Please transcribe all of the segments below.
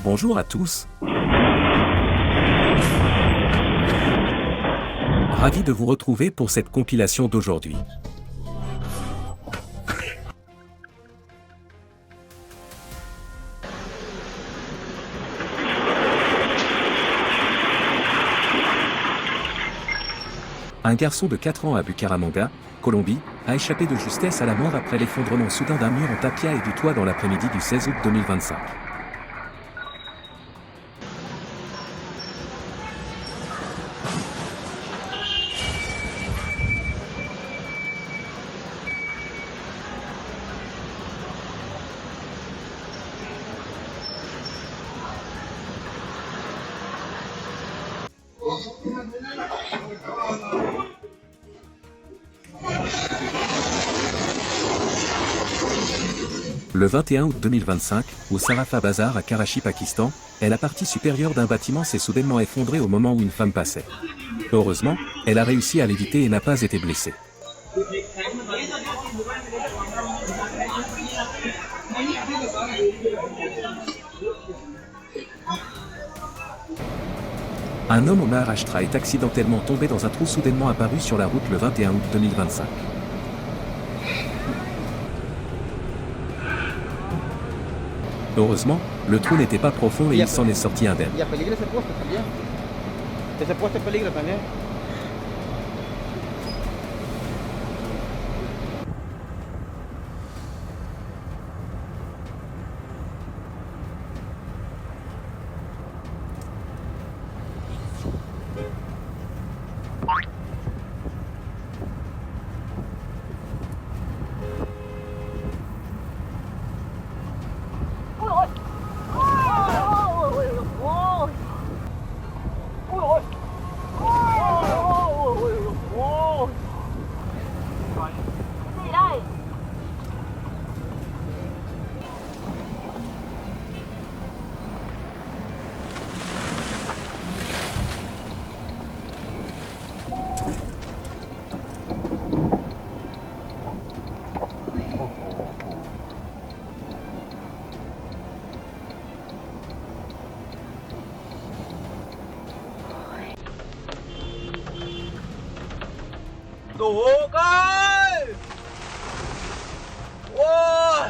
Bonjour à tous. Ravi de vous retrouver pour cette compilation d'aujourd'hui. Un garçon de 4 ans à Bucaramanga, Colombie, a échappé de justesse à la mort après l'effondrement soudain d'un mur en tapia et du toit dans l'après-midi du 16 août 2025. Le 21 août 2025, au Sarafa Bazar à Karachi, Pakistan, la partie supérieure d'un bâtiment s'est soudainement effondrée au moment où une femme passait. Heureusement, elle a réussi à l'éviter et n'a pas été blessée. Un homme au Maharashtra est accidentellement tombé dans un trou soudainement apparu sur la route le 21 août 2025. Heureusement, le trou n'était pas profond et il s'en est sorti indemne.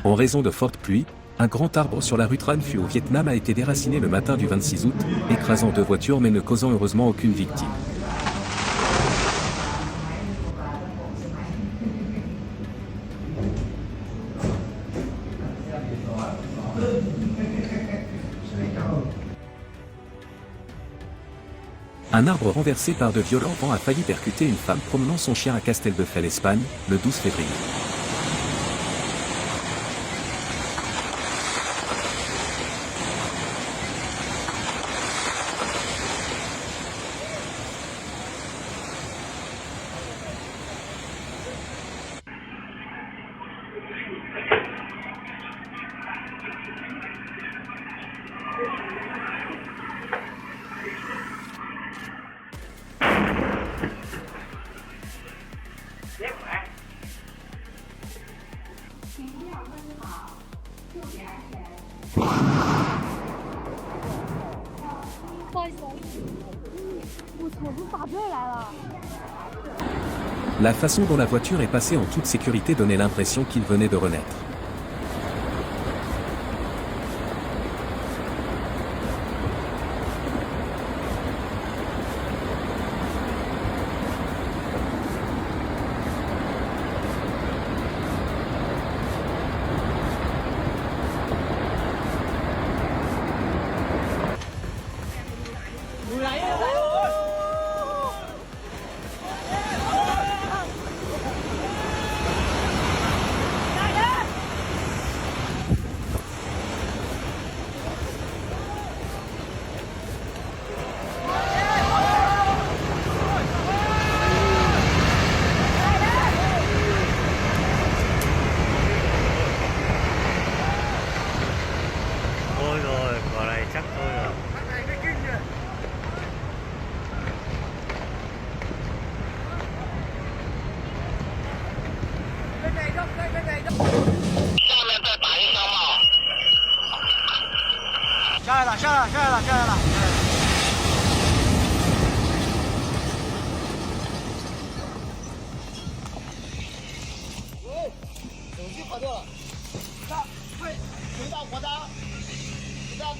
En raison de fortes pluies, un grand arbre sur la rue Tran Phu au Vietnam a été déraciné le matin du 26 août, écrasant 2 voitures mais ne causant heureusement aucune victime. Un arbre renversé par de violents vents a failli percuter une femme promenant son chien à Castelbefel, Espagne, le 12 février. La façon dont la voiture est passée en toute sécurité donnait l'impression qu'il venait de renaître. 了，下来了，下来了。喂，手机跑掉了，快回到火车，回到。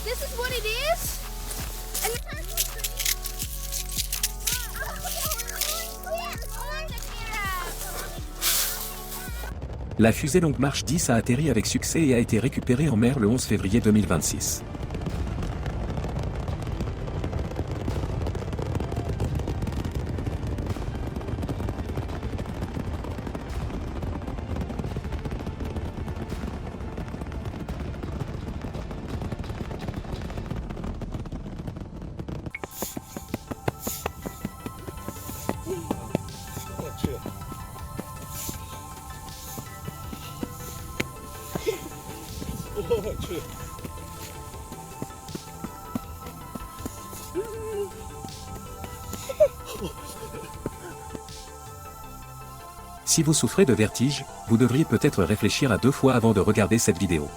This is what it is? And La fusée Longue Marche 10 a atterri avec succès et a été récupérée en mer le 11 février 2026. Si vous souffrez de vertige, vous devriez peut-être réfléchir à 2 fois avant de regarder cette vidéo.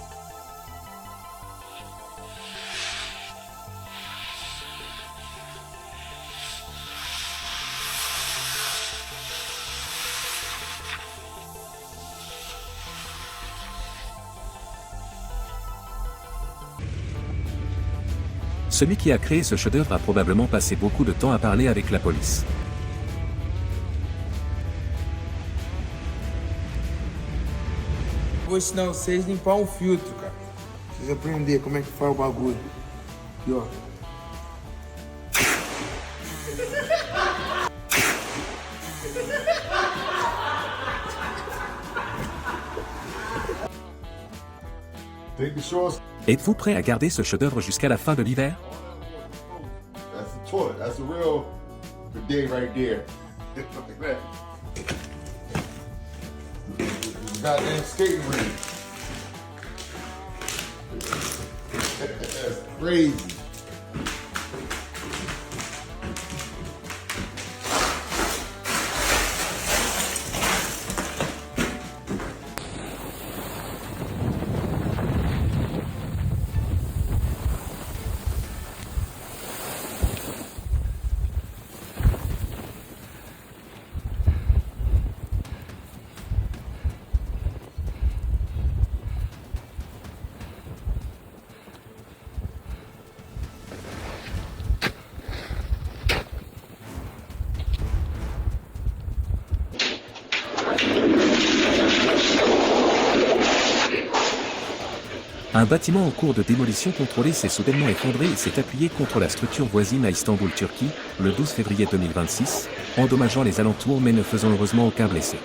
Celui qui a créé ce chef-d'œuvre a probablement passé beaucoup de temps à parler avec la police. Vou ensinar vocês a limpar um filtro, cara. Vocês aprender como é que faz o bagulho. Aqui, ó. Êtes-vous prêt à garder ce chef-d'œuvre jusqu'à la fin de l'hiver? That's the toilet. That's the real bidet right there. Look at that. Goddamn skating ring. That's crazy. Un bâtiment en cours de démolition contrôlée s'est soudainement effondré et s'est appuyé contre la structure voisine à Istanbul, Turquie, le 12 février 2026, endommageant les alentours mais ne faisant heureusement aucun blessé.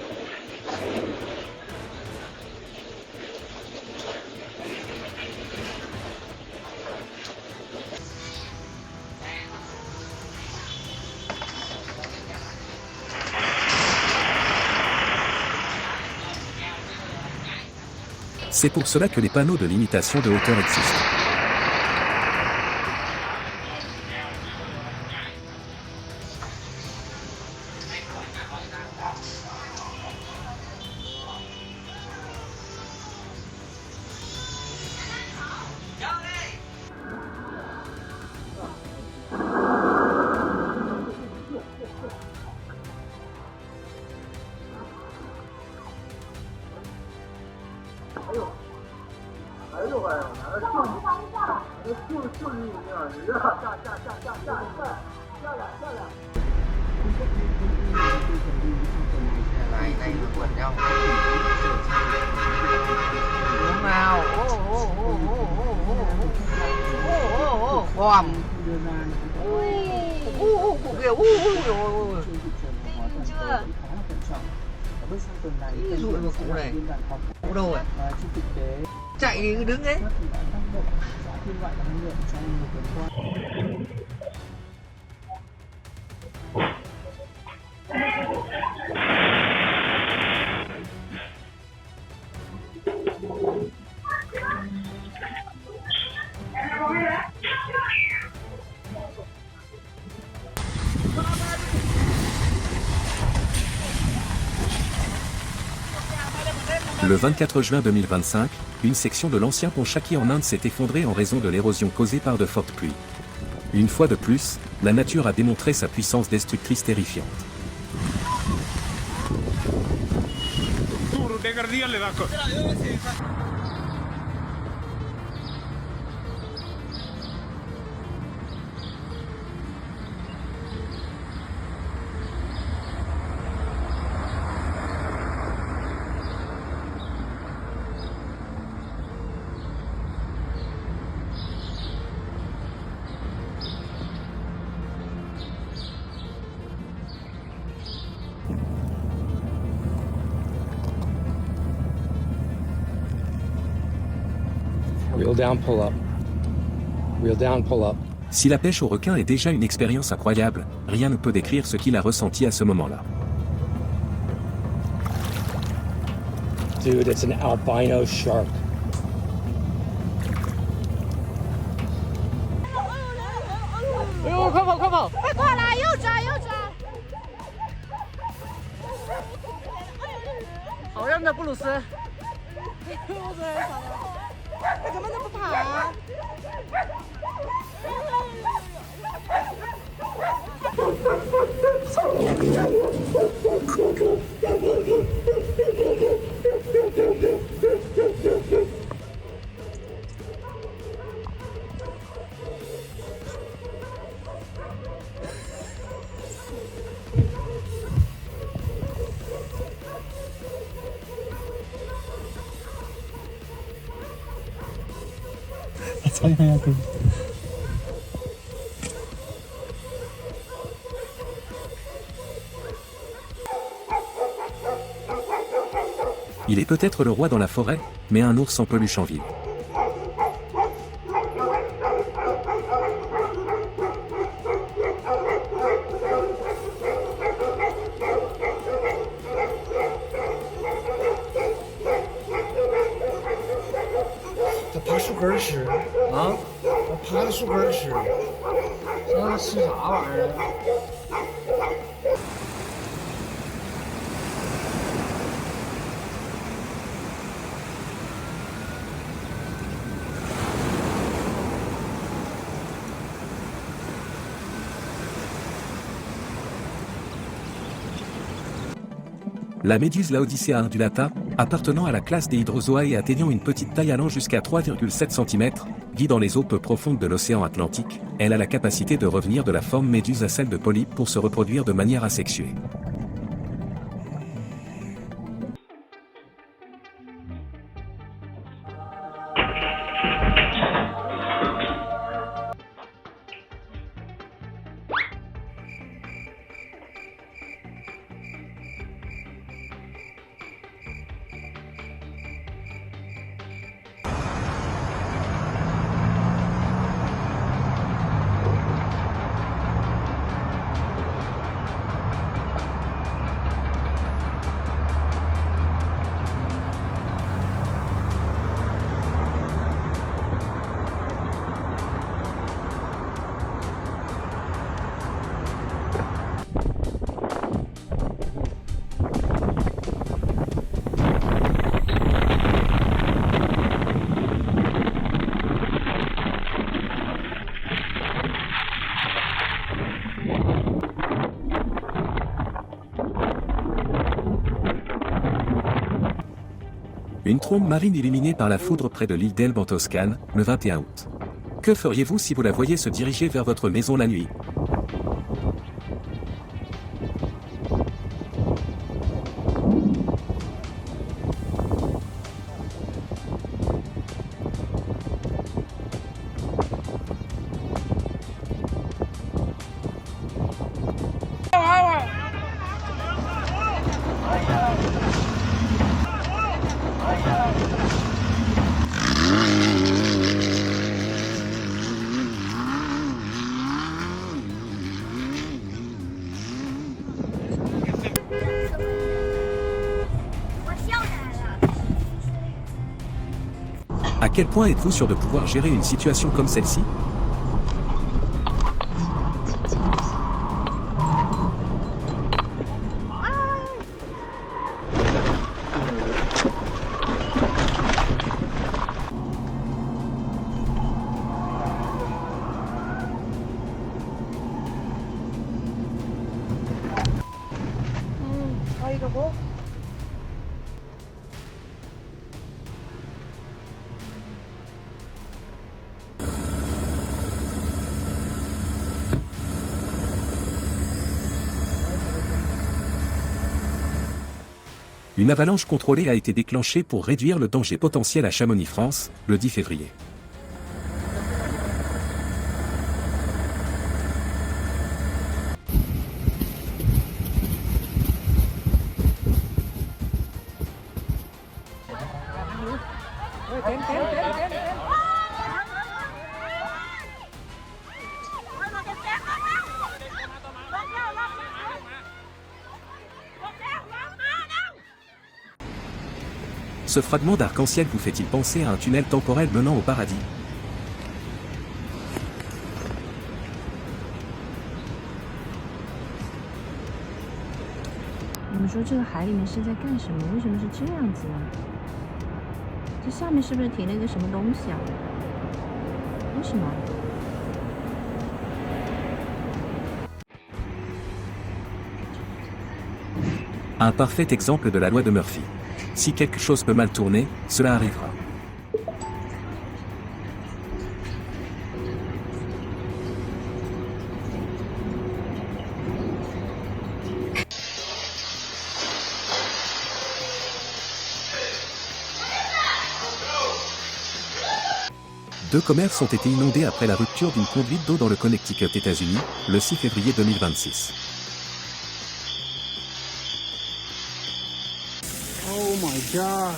C'est pour cela que les panneaux de limitation de hauteur existent. Này này nó quẩn nhau. Uống nào. Bom. Ui. Cụ kia. Ui. Kinh chưa? Ví dụ một cụ này, cụ đâu rồi? Chạy thì cứ đứng đấy. Le 24 juin 2025, une section de l'ancien pont Chaki en Inde s'est effondrée en raison de l'érosion causée par de fortes pluies. Une fois de plus, la nature a démontré sa puissance destructrice terrifiante. Wheel down, pull up. Wheel down, pull up. Si la pêche au requin est déjà une expérience incroyable, rien ne peut décrire ce qu'il a ressenti à ce moment-là. Dude, it's an albino shark. Il est peut-être le roi dans la forêt, mais un ours en peluche en ville. La méduse Laodicea undulata, appartenant à la classe des hydrozoa et atteignant une petite taille allant jusqu'à 3,7 cm, vit dans les eaux peu profondes de l'océan Atlantique. Elle a la capacité de revenir de la forme méduse à celle de polype pour se reproduire de manière asexuée. Une trombe marine illuminée par la foudre près de l'île d'Elbe en Toscane, le 21 août. Que feriez-vous si vous la voyiez se diriger vers votre maison la nuit ? À quel point êtes-vous sûr de pouvoir gérer une situation comme celle-ci? Une avalanche contrôlée a été déclenchée pour réduire le danger potentiel à Chamonix, France, le 10 février. Ce fragment d'arc-en-ciel vous fait-il penser à un tunnel temporel menant au paradis? Un parfait exemple de la loi de Murphy. Si quelque chose peut mal tourner, cela arrivera. Deux commerces ont été inondés après la rupture d'une conduite d'eau dans le Connecticut, États-Unis, le 6 février 2026. Oh my god.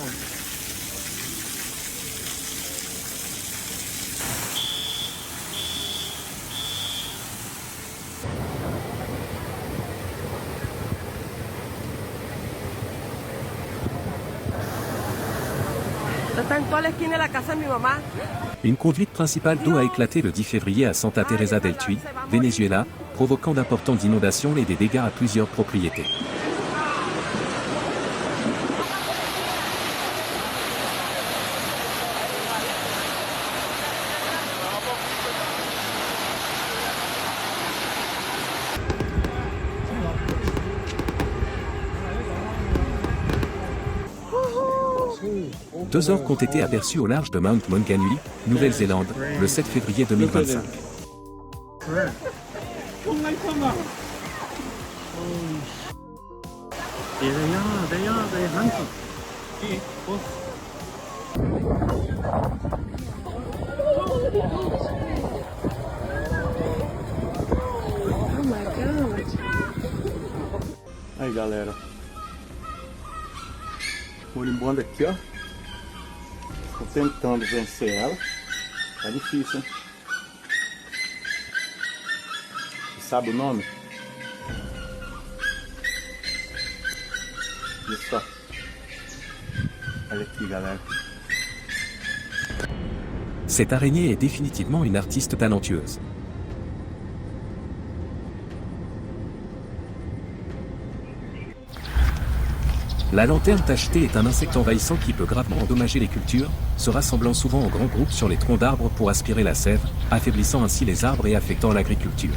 Está en toda la esquina de la casa de mi mamá. Une conduite principale d'eau a éclaté le 10 février à Santa Teresa del Tuy, Venezuela, provoquant d'importantes inondations et des dégâts à plusieurs propriétés. Deux orques ont été aperçus au large de Mount Maunganui, Nouvelle-Zélande, le 7 février 2025. Aí galera, moribundo aqui ó, tô tentando vencer ela, tá difícil hein, você sabe o nome? Olha só, olha aqui galera. Cette araignée est définitivement une artiste talentueuse. La lanterne tachetée est un insecte envahissant qui peut gravement endommager les cultures, se rassemblant souvent en grands groupes sur les troncs d'arbres pour aspirer la sève, affaiblissant ainsi les arbres et affectant l'agriculture.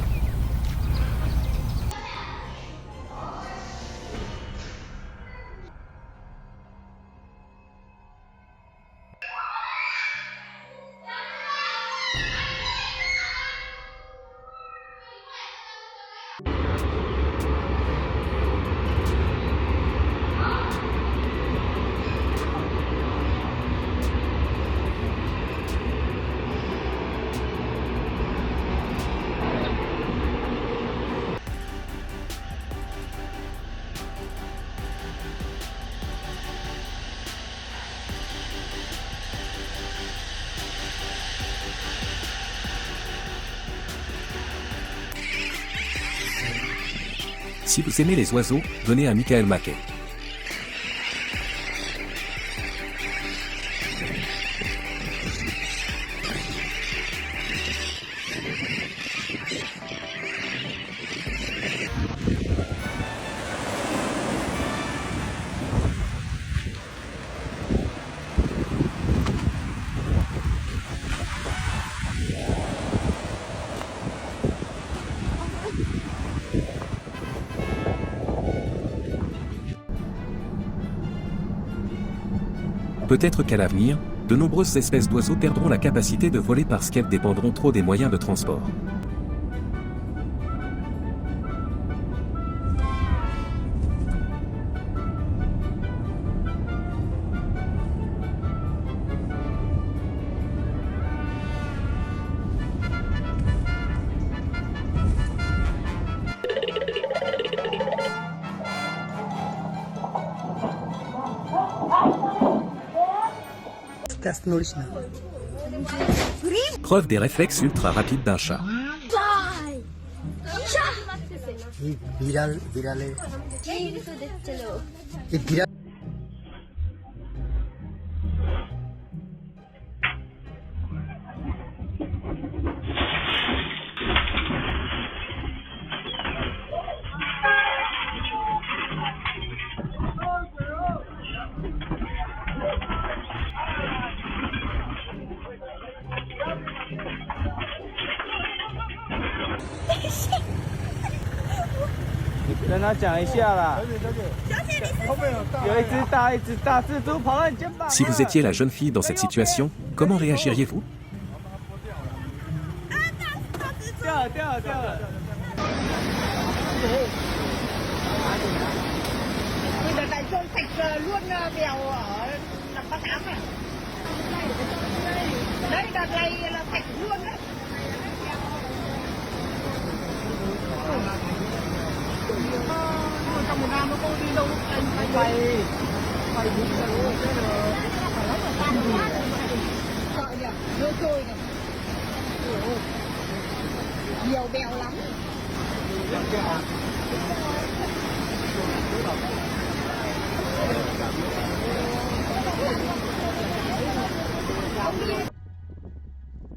Si vous aimez les oiseaux, venez à Michael Mackay. Peut-être qu'à l'avenir, de nombreuses espèces d'oiseaux perdront la capacité de voler parce qu'elles dépendront trop des moyens de transport. Preuve des réflexes ultra rapides d'un chat. Si vous étiez la jeune fille dans cette situation, comment réagiriez-vous?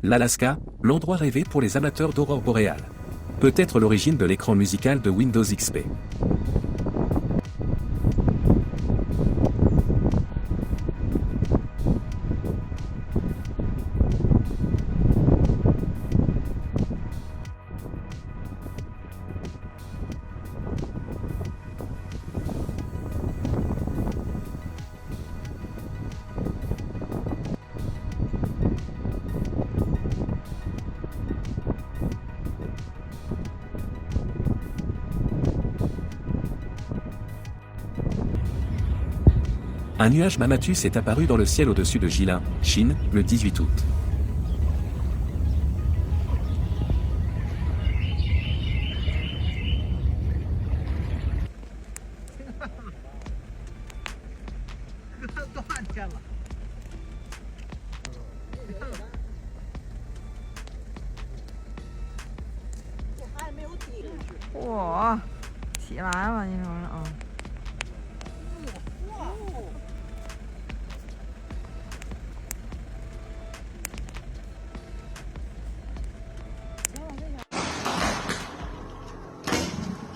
L'Alaska, l'endroit rêvé pour les amateurs d'aurore boréale. Peut-être l'origine de l'écran musical de Windows XP. Un nuage Mammatus est apparu dans le ciel au-dessus de Jilin, Chine, le 18 août. Wow, 起来了，你说啊？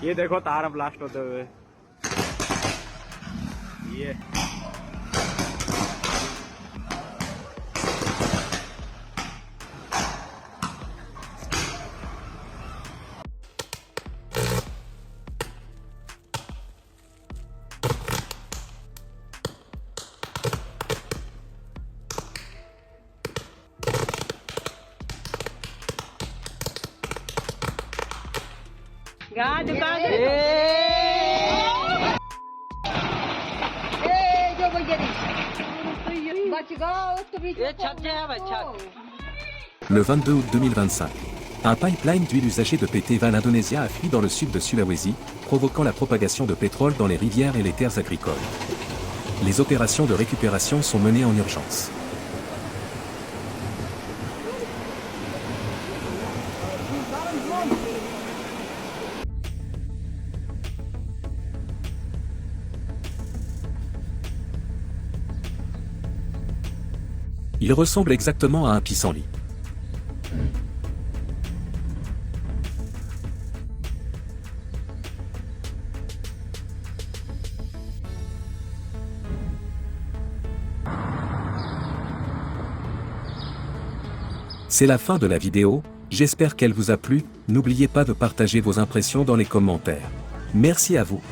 ये देखो तार ब्लास्ट होते हुए ये Le 22 août 2025. Un pipeline d'huile usagée de PT-Val Indonésia a fui dans le sud de Sulawesi, provoquant la propagation de pétrole dans les rivières et les terres agricoles. Les opérations de récupération sont menées en urgence. Il ressemble exactement à un pissenlit. C'est la fin de la vidéo, j'espère qu'elle vous a plu, n'oubliez pas de partager vos impressions dans les commentaires. Merci à vous.